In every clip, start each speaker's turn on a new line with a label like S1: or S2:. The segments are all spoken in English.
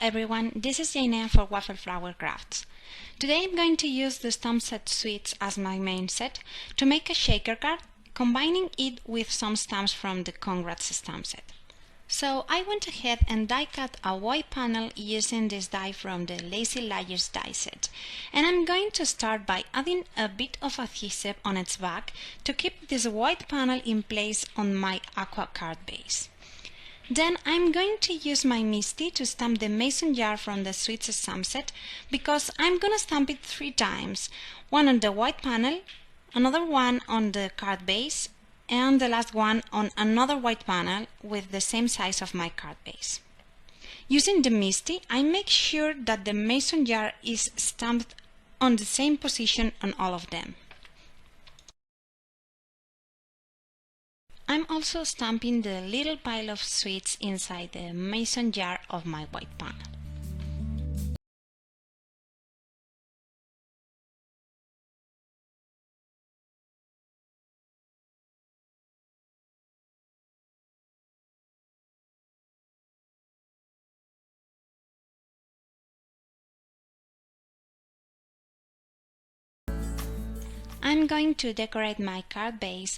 S1: everyone, this is Yainea for Waffle Flower Crafts. Today I'm going to use the stamp set suites as my main set to make a shaker card, combining it with some stamps from the Congrats stamp set. So I went ahead and die cut a white panel using this die from the Lazy Layers die set, and I'm going to start by adding a bit of adhesive on its back to keep this white panel in place on my aqua card base. Then I'm going to use my Misty to stamp the mason jar from the Sweets stamp set because I'm gonna stamp it 3 times, one on the white panel, another one on the card base, and the last one on another white panel with the same size of my card base. Using the Misty, I make sure that the mason jar is stamped on the same position on all of them. I'm also stamping the little pile of sweets inside the mason jar of my white panel. I'm going to decorate my card base,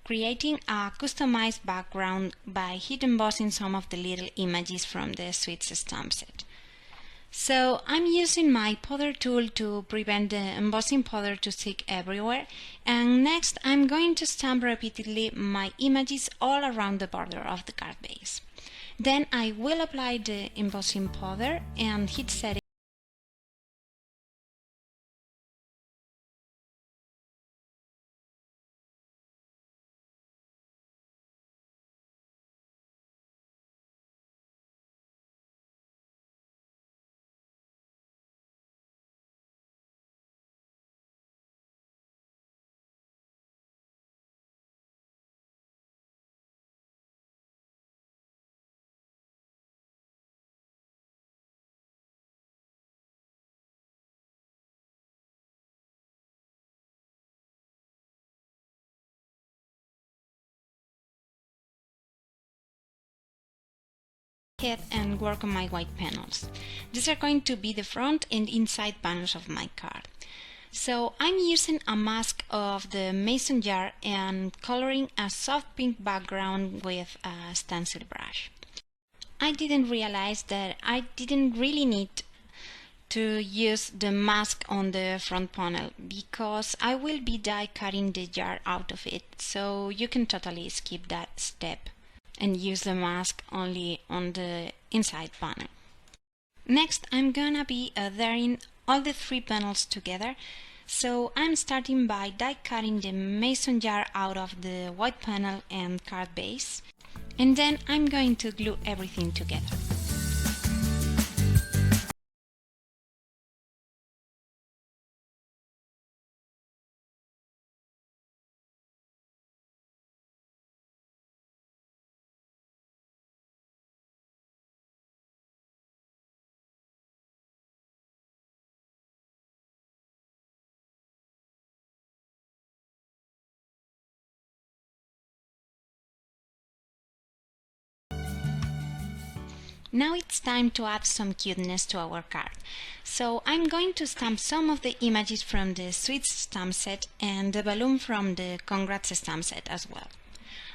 S1: creating a customized background by heat embossing some of the little images from the Sweets stamp set. So I'm using my powder tool to prevent the embossing powder to stick everywhere, and next I'm going to stamp repeatedly my images all around the border of the card base. Then I will apply the embossing powder and heat set it. And work on my white panels. These are going to be the front and inside panels of my card. So I'm using a mask of the mason jar and coloring a soft pink background with a stencil brush. I didn't realize that I didn't really need to use the mask on the front panel because I will be die cutting the jar out of it, so you can totally skip that step and use the mask only on the inside panel. Next, I'm gonna be adhering all the 3 panels together, so I'm starting by die cutting the mason jar out of the white panel and card base, and then I'm going to glue everything together. Now it's time to add some cuteness to our card. So I'm going to stamp some of the images from the Sweets stamp set and the balloon from the Congrats stamp set as well.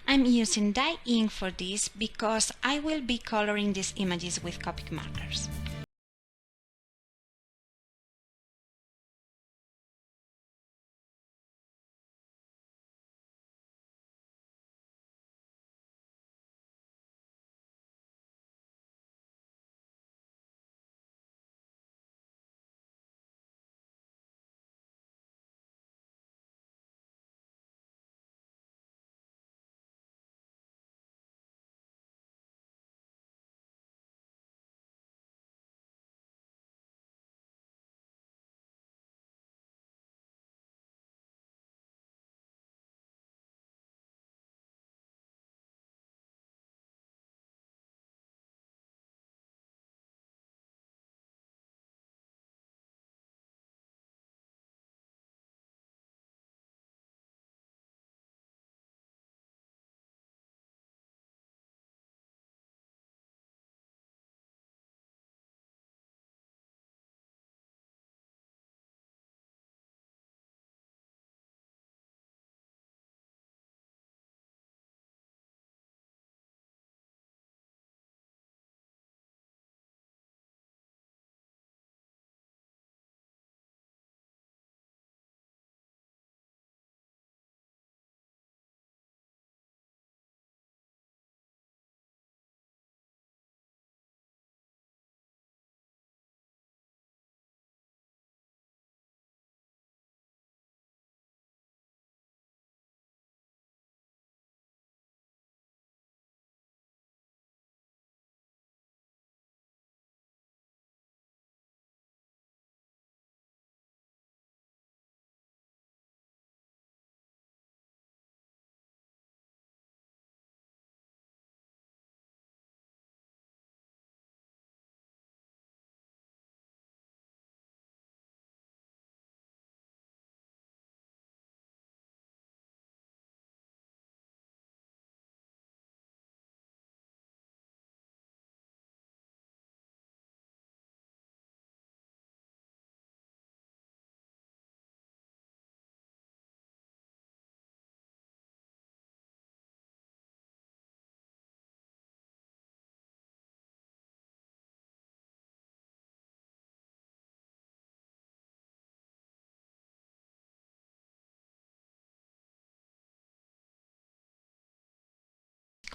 S1: I'm using dye ink for this because I will be coloring these images with Copic markers.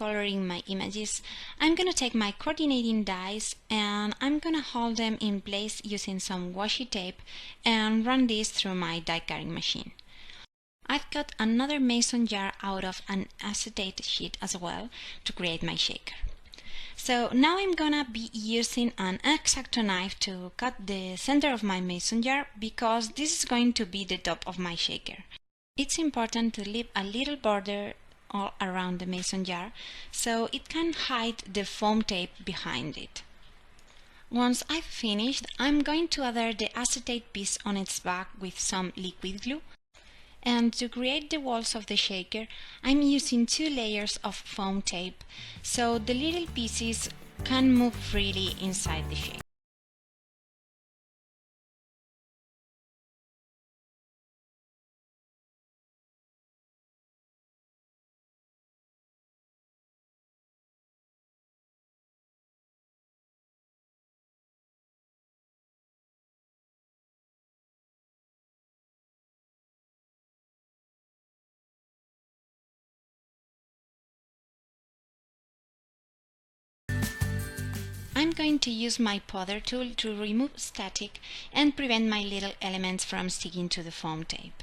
S1: coloring my images, I'm gonna take my coordinating dies and I'm gonna hold them in place using some washi tape and run this through my die cutting machine. I've got another mason jar out of an acetate sheet as well to create my shaker. So now I'm gonna be using an X-Acto knife to cut the center of my mason jar because this is going to be the top of my shaker. It's important to leave a little border all around the mason jar so it can hide the foam tape behind it. Once I've finished, I'm going to adhere the acetate piece on its back with some liquid glue. And to create the walls of the shaker, I'm using 2 layers of foam tape so the little pieces can move freely inside the shaker. I'm going to use my powder tool to remove static and prevent my little elements from sticking to the foam tape.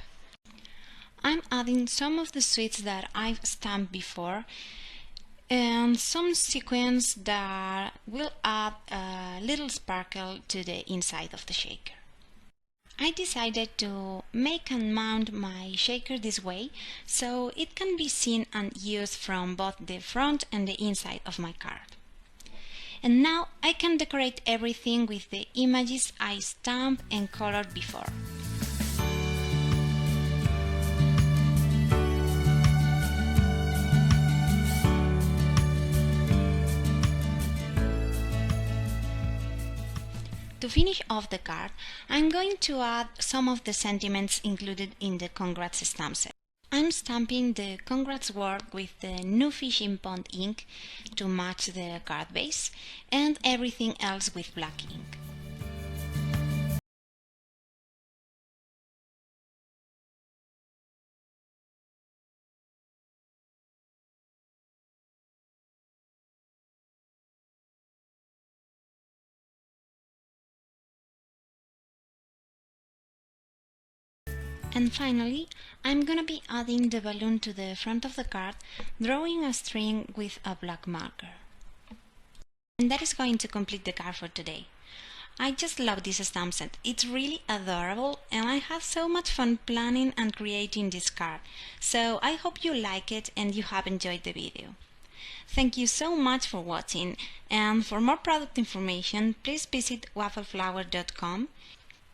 S1: I'm adding some of the sweets that I've stamped before and some sequins that will add a little sparkle to the inside of the shaker. I decided to make and mount my shaker this way so it can be seen and used from both the front and the inside of my card. And now I can decorate everything with the images I stamped and colored before. To finish off the card, I'm going to add some of the sentiments included in the Congrats stamp set. I'm stamping the Congrats word with the new fishing pond ink to match the card base and everything else with black ink. And finally, I'm gonna be adding the balloon to the front of the card, drawing a string with a black marker. And that is going to complete the card for today. I just love this stamp set. It's really adorable and I had so much fun planning and creating this card. So I hope you like it and you have enjoyed the video. Thank you so much for watching, and for more product information please visit waffleflower.com.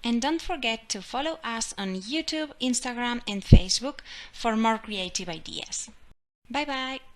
S1: And don't forget to follow us on YouTube, Instagram and Facebook for more creative ideas. Bye bye!